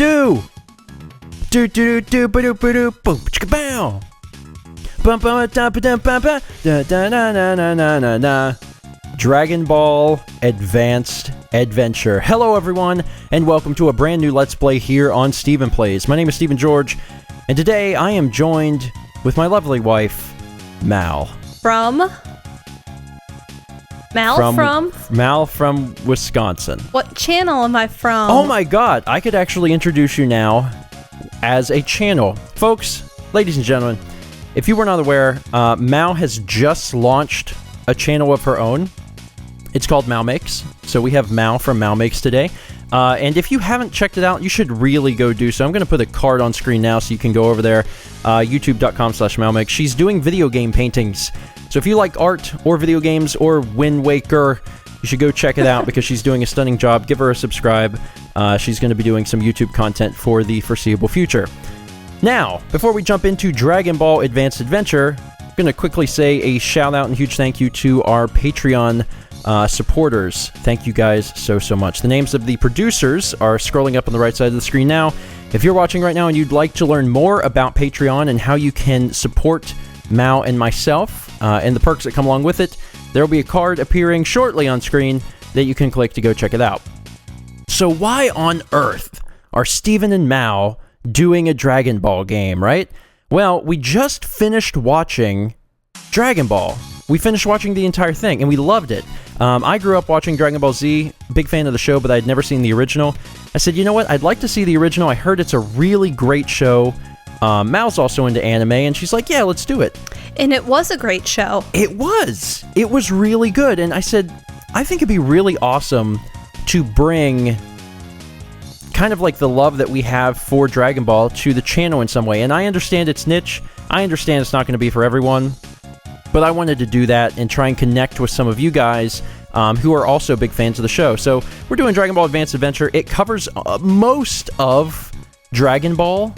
do. Do do do ba do ba do boom chicka bow. Bum bum da ba da ba ba da da na na na na na na. Dragon Ball Advanced Adventure. Hello everyone, and welcome to a brand new Let's Play here on StephenPlays. My name is Stephen George, and today I am joined with my lovely wife, Mal. Mal from Wisconsin. What channel am I from? Oh my god, I could actually introduce you now as a channel. Folks, ladies and gentlemen, if you were not aware, Mal has just launched a channel of her own. It's called Mal Makes. So we have Mal from Mal Makes today. And if you haven't checked it out, you should really go do so. I'm going to put a card on screen now so you can go over there. YouTube.com/MalMakes. She's doing video game paintings. So if you like art or video games or Wind Waker, you should go check it out because she's doing a stunning job. Give her a subscribe. She's going to be doing some YouTube content for the foreseeable future. Now, before we jump into Dragon Ball Advanced Adventure, I'm going to quickly say a shout out and huge thank you to our Patreon supporters. Thank you guys so much. The names of the producers are scrolling up on the right side of the screen now. If you're watching right now and you'd like to learn more about Patreon and how you can support Mal and myself and the perks that come along with it, there will be a card appearing shortly on screen that you can click to go check it out. So why on earth are Stephen and Mal doing a Dragon Ball game, right? Well, we just finished watching Dragon Ball. We finished watching the entire thing, and we loved it. I grew up watching Dragon Ball Z, big fan of the show, but I'd never seen the original. I said, you know what, I'd like to see the original. I heard it's a really great show. Mal's also into anime, and she's like, yeah, let's do it. And it was a great show. It was. It was really good, and I said, I think it'd be really awesome to bring kind of like the love that we have for Dragon Ball to the channel in some way. And I understand it's niche. I understand it's not going to be for everyone. But I wanted to do that and try and connect with some of you guys who are also big fans of the show. So we're doing Dragon Ball Advanced Adventure. It covers most of Dragon Ball.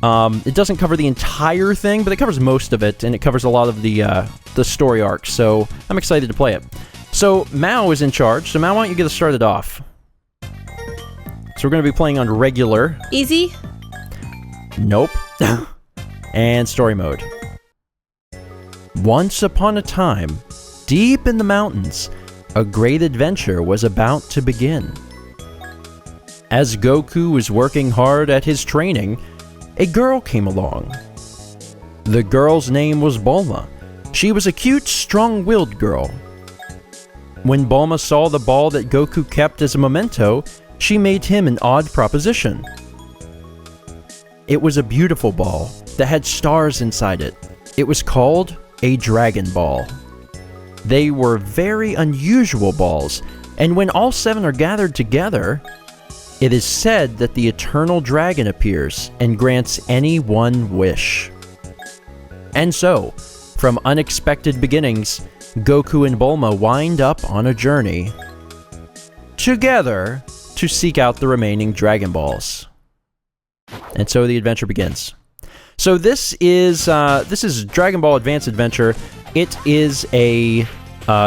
It doesn't cover the entire thing, but it covers most of it, and it covers a lot of the story arcs. So I'm excited to play it. So Mao is in charge. So Mao, why don't you get us started off? So we're going to be playing on regular. Easy? Nope. And story mode. Once upon a time, deep in the mountains, a great adventure was about to begin. As Goku was working hard at his training, a girl came along. The girl's name was Bulma. She was a cute, strong-willed girl. When Bulma saw the ball that Goku kept as a memento, she made him an odd proposition. It was a beautiful ball that had stars inside it. It was called a Dragon Ball. They were very unusual balls, and when all 7 are gathered together, it is said that the eternal dragon appears and grants any one wish. And so, from unexpected beginnings, Goku and Bulma wind up on a journey together to seek out the remaining Dragon Balls. And so the adventure begins. So this is Dragon Ball Advanced Adventure. It is a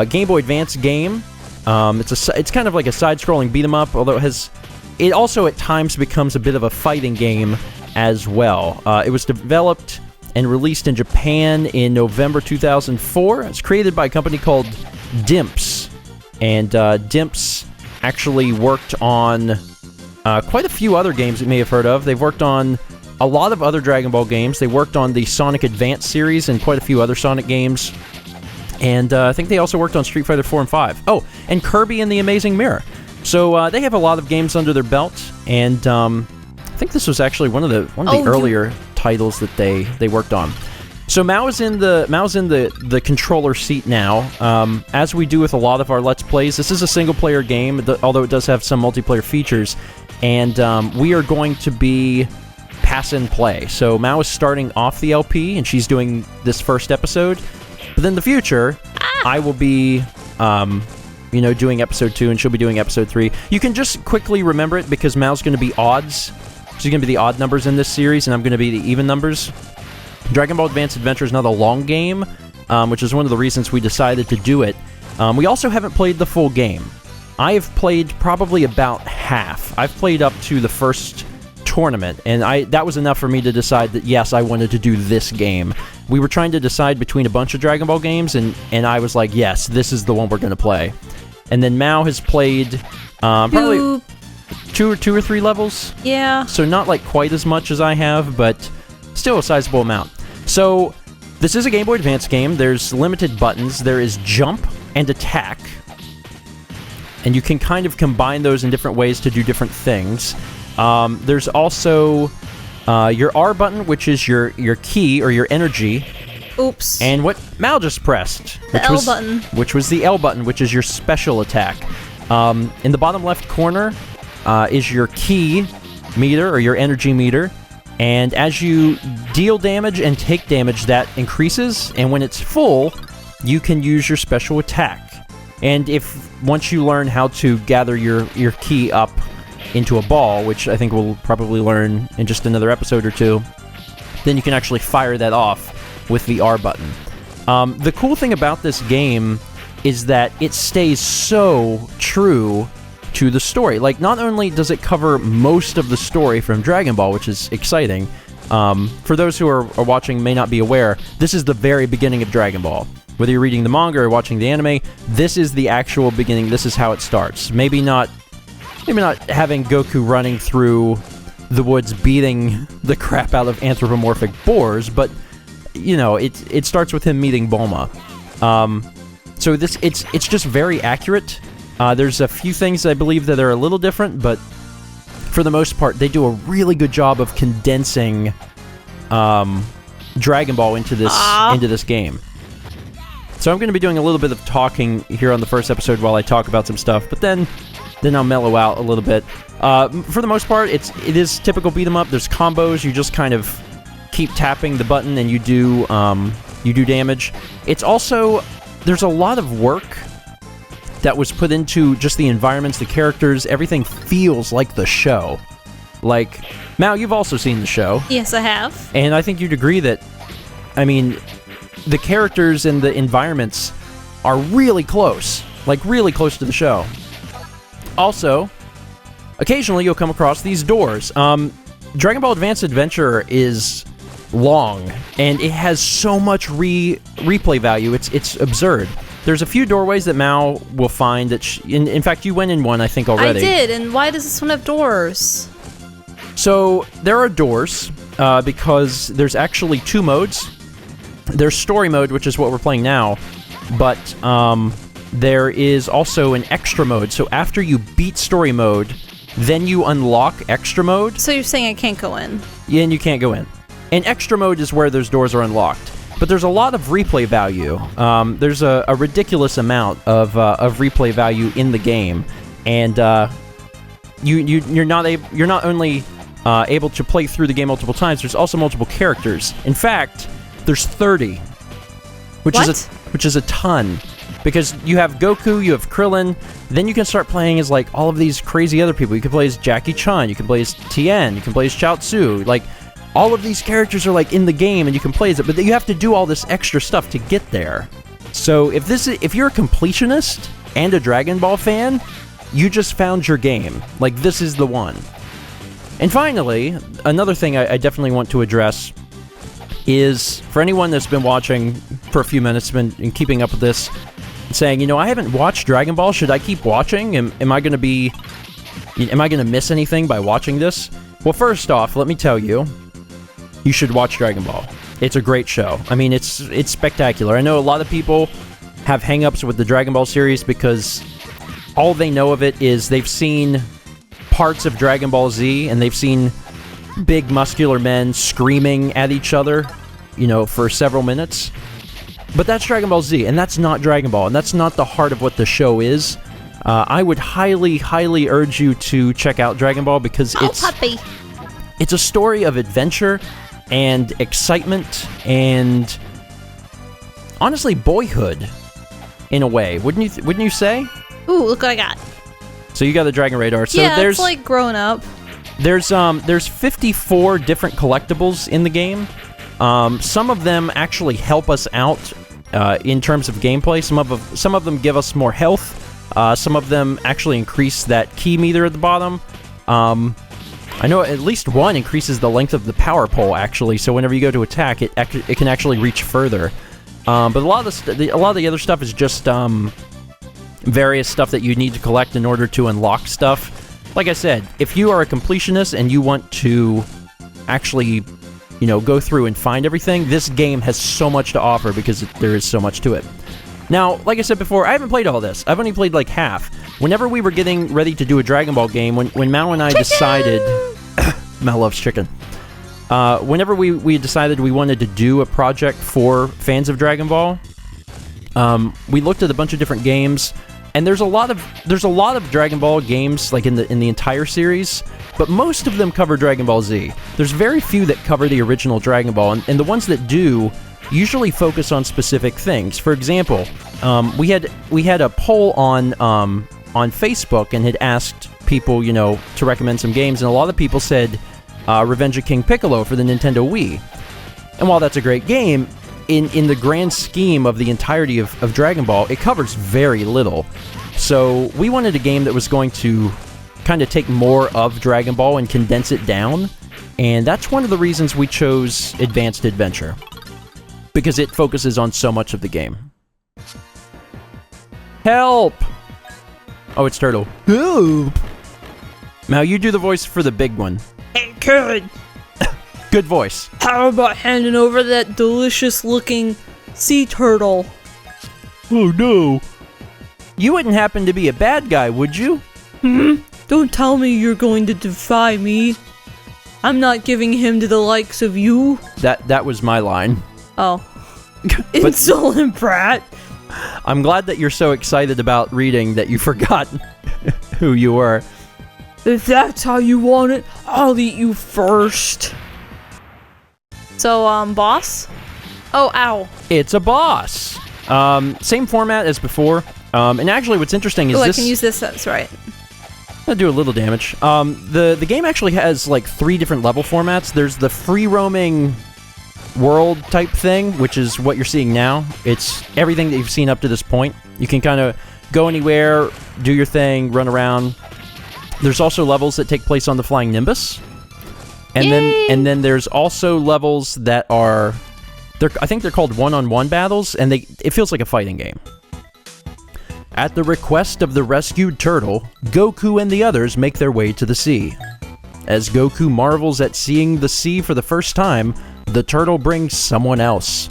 Game Boy Advance game. It's kind of like a side-scrolling beat 'em up, although it also at times becomes a bit of a fighting game as well. It was developed and released in Japan in November 2004. It's created by a company called Dimps, and Dimps actually worked on quite a few other games you may have heard of. They've worked on a lot of other Dragon Ball games. They worked on the Sonic Advance series and quite a few other Sonic games. And I think they also worked on Street Fighter 4 and 5. Oh, and Kirby and the Amazing Mirror. So they have a lot of games under their belt, and I think this was actually one of the earlier titles that they worked on. So Mao's in the controller seat now. As we do with a lot of our Let's Plays, this is a single-player game, although it does have some multiplayer features, and we are going to be pass and play. So Mao is starting off the LP, and she's doing this first episode. But in the future, I will be, doing episode 2, and she'll be doing episode 3. You can just quickly remember it because Mao's going to be odds. She's going to be the odd numbers in this series, and I'm going to be the even numbers. Dragon Ball Advanced Adventure is not a long game, which is one of the reasons we decided to do it. We also haven't played the full game. I have played probably about half. I've played up to the first tournament, and that was enough for me to decide that yes, I wanted to do this game. We were trying to decide between a bunch of Dragon Ball games, and I was like, yes, this is the one we're going to play. And then Mao has played probably two or three levels. Yeah. So not like quite as much as I have, but still a sizable amount. So this is a Game Boy Advance game. There's limited buttons. There is jump and attack. And you can kind of combine those in different ways to do different things. There's also your R button, which is your key or your energy. Oops. And what Mal just pressed. The L button. Which was the L button, which is your special attack. In the bottom left corner is your key meter or your energy meter. And as you deal damage and take damage, that increases. And when it's full, you can use your special attack. And once you learn how to gather your key up into a ball, which I think we'll probably learn in just another episode or two, then you can actually fire that off with the R button. The cool thing about this game is that it stays so true to the story. Like, not only does it cover most of the story from Dragon Ball, which is exciting, for those who are watching may not be aware, this is the very beginning of Dragon Ball. Whether you're reading the manga or watching the anime, this is the actual beginning. This is how it starts. Maybe not having Goku running through the woods beating the crap out of anthropomorphic boars, but it starts with him meeting Bulma. So it's just very accurate. There's a few things I believe that are a little different, but for the most part, they do a really good job of condensing Dragon Ball into this game. So I'm going to be doing a little bit of talking here on the first episode while I talk about some stuff, but then I'll mellow out a little bit. For the most part, it is typical beat 'em up. There's combos. You just kind of keep tapping the button and you do damage. It's also, there's a lot of work that was put into just the environments, the characters. Everything feels like the show. Like, Mal, you've also seen the show. Yes, I have. And I think you'd agree that, the characters and the environments are really close. Like, really close to the show. Also, occasionally you'll come across these doors. Dragon Ball Advance Adventure is long, and it has so much replay value. It's absurd. There's a few doorways that Mao will find that... in fact, you went in one, I think, already. I did, and why does this one have doors? So, there are doors, because there's actually two modes. There's story mode, which is what we're playing now, but there is also an extra mode. So after you beat story mode, then you unlock extra mode. So you're saying I can't go in? Yeah, and you can't go in. And extra mode is where those doors are unlocked. But there's a lot of replay value. There's a ridiculous amount of replay value in the game, and you're not only able to play through the game multiple times. There's also multiple characters. In fact, there's 30, which is a ton, because you have Goku, you have Krillin, then you can start playing as like all of these crazy other people. You can play as Jackie Chan, you can play as Tien, you can play as Chaozu. Like, all of these characters are like in the game, and you can play as it, but you have to do all this extra stuff to get there. So if you're a completionist and a Dragon Ball fan, you just found your game. Like, this is the one. And finally, another thing I definitely want to address is, for anyone that's been watching for a few minutes, been keeping up with this, saying, I haven't watched Dragon Ball, should I keep watching? Am I going to miss anything by watching this? Well, first off, let me tell you, you should watch Dragon Ball. It's a great show. It's spectacular. I know a lot of people have hang-ups with the Dragon Ball series because all they know of it is they've seen parts of Dragon Ball Z, and they've seen big muscular men screaming at each other, for several minutes. But that's Dragon Ball Z, and that's not Dragon Ball, and that's not the heart of what the show is. I would highly, highly urge you to check out Dragon Ball, because it's a story of adventure and excitement and, honestly, boyhood, in a way. Wouldn't you say? Ooh, look what I got. So you got the Dragon Radar. So yeah, it's like grown up. There's 54 different collectibles in the game. Some of them actually help us out in terms of gameplay. Some of them give us more health. Some of them actually increase that key meter at the bottom. I know at least one increases the length of the power pole, actually, so whenever you go to attack, it can actually reach further. But a lot of the other stuff is just various stuff that you need to collect in order to unlock stuff. Like I said, if you are a completionist and you want to actually, go through and find everything, this game has so much to offer because there is so much to it. Now, like I said before, I haven't played all this. I've only played like half. Whenever we were getting ready to do a Dragon Ball game, when Mao and I decided... Mao loves chicken. Whenever we decided we wanted to do a project for fans of Dragon Ball, we looked at a bunch of different games, and there's a lot of Dragon Ball games like in the entire series, but most of them cover Dragon Ball Z. There's very few that cover the original Dragon Ball, and the ones that do usually focus on specific things. For example, we had a poll on Facebook and had asked people, to recommend some games, and a lot of people said Revenge of King Piccolo for the Nintendo Wii. And while that's a great game, in the grand scheme of the entirety of Dragon Ball, it covers very little. So we wanted a game that was going to kind of take more of Dragon Ball and condense it down, and that's one of the reasons we chose Advanced Adventure, because it focuses on so much of the game. Help! Oh, it's Turtle. Help! Now you do the voice for the big one. Hey, kid! Good voice. How about handing over that delicious-looking sea turtle? Oh, no. You wouldn't happen to be a bad guy, would you? Don't tell me you're going to defy me. I'm not giving him to the likes of you. That was my line. Oh. Insolent brat. I'm glad that you're so excited about reading that you forgot who you were. If that's how you want it, I'll eat you first. So, boss? Oh, ow. It's a boss. Same format as before. And actually what's interesting is I this... can use this, that's right. I'll do a little damage. The game actually has like 3 different level formats. There's the free-roaming world type thing, which is what you're seeing now. It's everything that you've seen up to this point. You can kind of go anywhere, do your thing, run around. There's also levels that take place on the Flying Nimbus. And then there's also levels that are I think they're called one-on-one battles, and it feels like a fighting game. At the request of the rescued turtle, Goku and the others make their way to the sea. As Goku marvels at seeing the sea for the first time, the turtle brings someone else.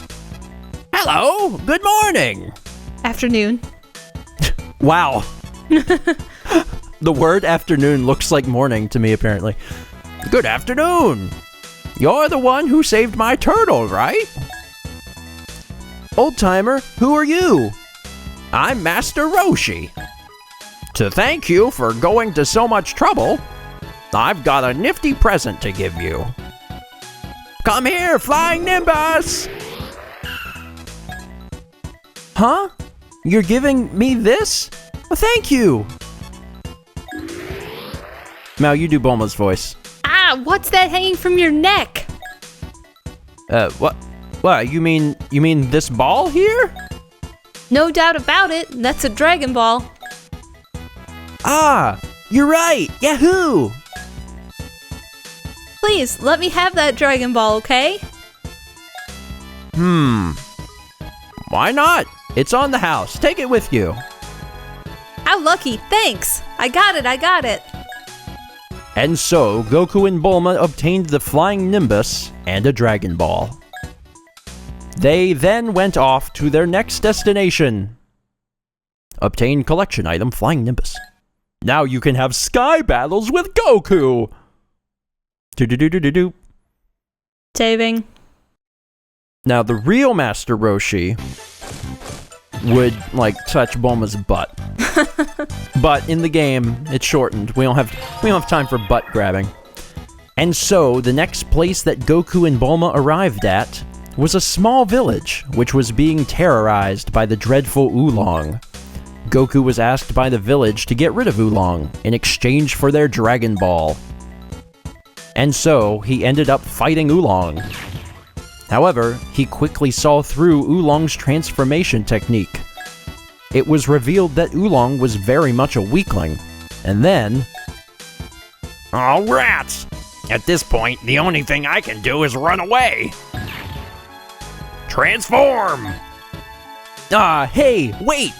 Hello! Good morning! Afternoon. Wow. The word afternoon looks like morning to me, apparently. Good afternoon! You're the one who saved my turtle, right? Old-timer, who are you? I'm Master Roshi. To thank you for going to so much trouble, I've got a nifty present to give you. Come here, Flying Nimbus! Huh? You're giving me this? Well, thank you! Mao, you do Bulma's voice. Ah, what's that hanging from your neck? What? What, you mean this ball here? No doubt about it, that's a Dragon Ball. Ah, you're right! Yahoo! Please, let me have that Dragon Ball, okay? Why not? It's on the house. Take it with you. How lucky, thanks! I got it! And so, Goku and Bulma obtained the Flying Nimbus and a Dragon Ball. They then went off to their next destination. Obtain collection item Flying Nimbus. Now you can have sky battles with Goku! Do-do-do-do-do-do. Saving. Now, the real Master Roshi would, touch Bulma's butt. But in the game, it's shortened. We don't have time for butt grabbing. And so, the next place that Goku and Bulma arrived at was a small village, which was being terrorized by the dreadful Oolong. Goku was asked by the village to get rid of Oolong in exchange for their Dragon Ball. And so, he ended up fighting Oolong. However, he quickly saw through Oolong's transformation technique. It was revealed that Oolong was very much a weakling, and then... Oh, rats! At this point, the only thing I can do is run away. Transform! Hey, wait!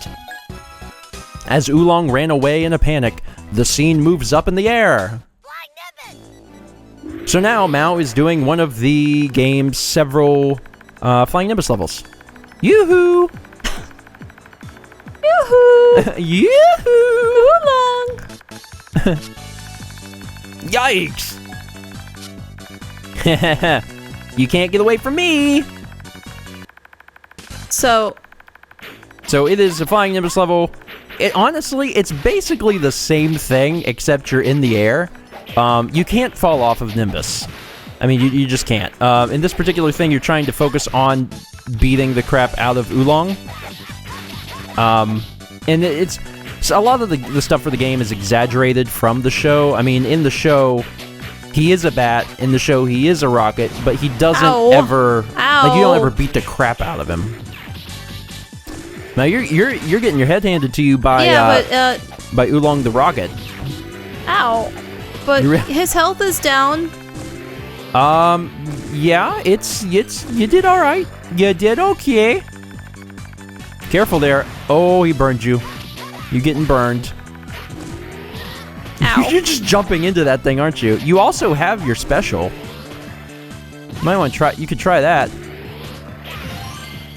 As Oolong ran away in a panic, the scene moves up in the air. So now Mao is doing one of the game's several Flying Nimbus levels. Yoo-hoo! Yoo-hoo! Yoo-hoo! Oolong! Yikes! You can't get away from me! So it is a Flying Nimbus level. Honestly, it's basically the same thing, except you're in the air. You can't fall off of Nimbus. I mean, you just can't. In this particular thing, you're trying to focus on beating the crap out of Oolong. And it's a lot of the stuff for the game is exaggerated from the show. I mean, in the show, he is a bat. In the show, he is a rocket, but he doesn't ever like you don't ever beat the crap out of him. Now you're getting your head handed to you by by Oolong the rocket. Ow! But his health is down. Yeah, it's you did all right. You did okay. Careful there. Oh, he burned you. You're getting burned. Ow. You're just jumping into that thing, aren't you? You also have your special. Might want to try. You could try that.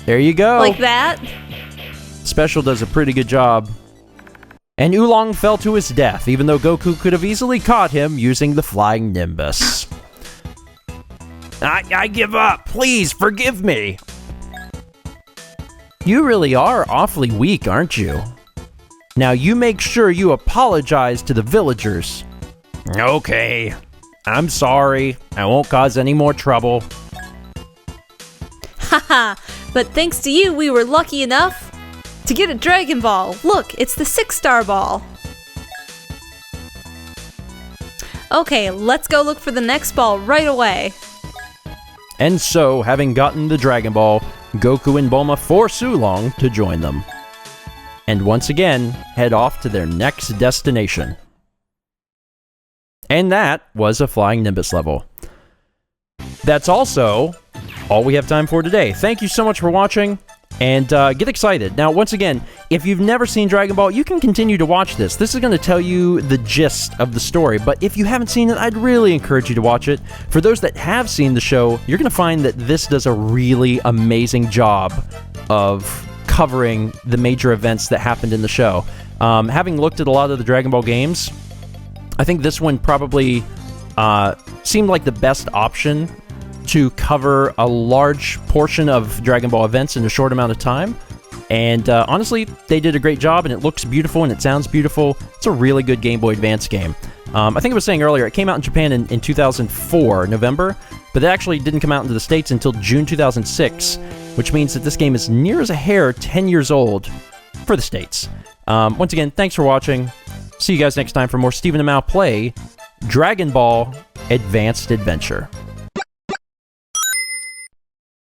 There you go. Like that? Special does a pretty good job. And Oolong fell to his death, even though Goku could have easily caught him using the Flying Nimbus. I give up. Please forgive me. You really are awfully weak, aren't you? Now you make sure you apologize to the villagers. Okay. I'm sorry. I won't cause any more trouble. Haha, but thanks to you, we were lucky enough to get a Dragon Ball. Look, it's the 6-star ball. Okay, let's go look for the next ball right away. And so, having gotten the Dragon Ball, Goku and Bulma force Oolong to join them. And once again, head off to their next destination. And that was a Flying Nimbus level. That's also all we have time for today. Thank you so much for watching, and get excited. Now, once again, if you've never seen Dragon Ball, you can continue to watch this. This is going to tell you the gist of the story, but if you haven't seen it, I'd really encourage you to watch it. For those that have seen the show, you're going to find that this does a really amazing job of covering the major events that happened in the show. Having looked at a lot of the Dragon Ball games, I think this one probably seemed like the best option to cover a large portion of Dragon Ball events in a short amount of time. And honestly, they did a great job, and it looks beautiful, and it sounds beautiful. It's a really good Game Boy Advance game. I think I was saying earlier, it came out in Japan in 2004, November, but it actually didn't come out into the States until June 2006, which means that this game is near as a hair 10 years old for the States. Once again, thanks for watching. See you guys next time for more Stephen and Mao play Dragon Ball Advanced Adventure.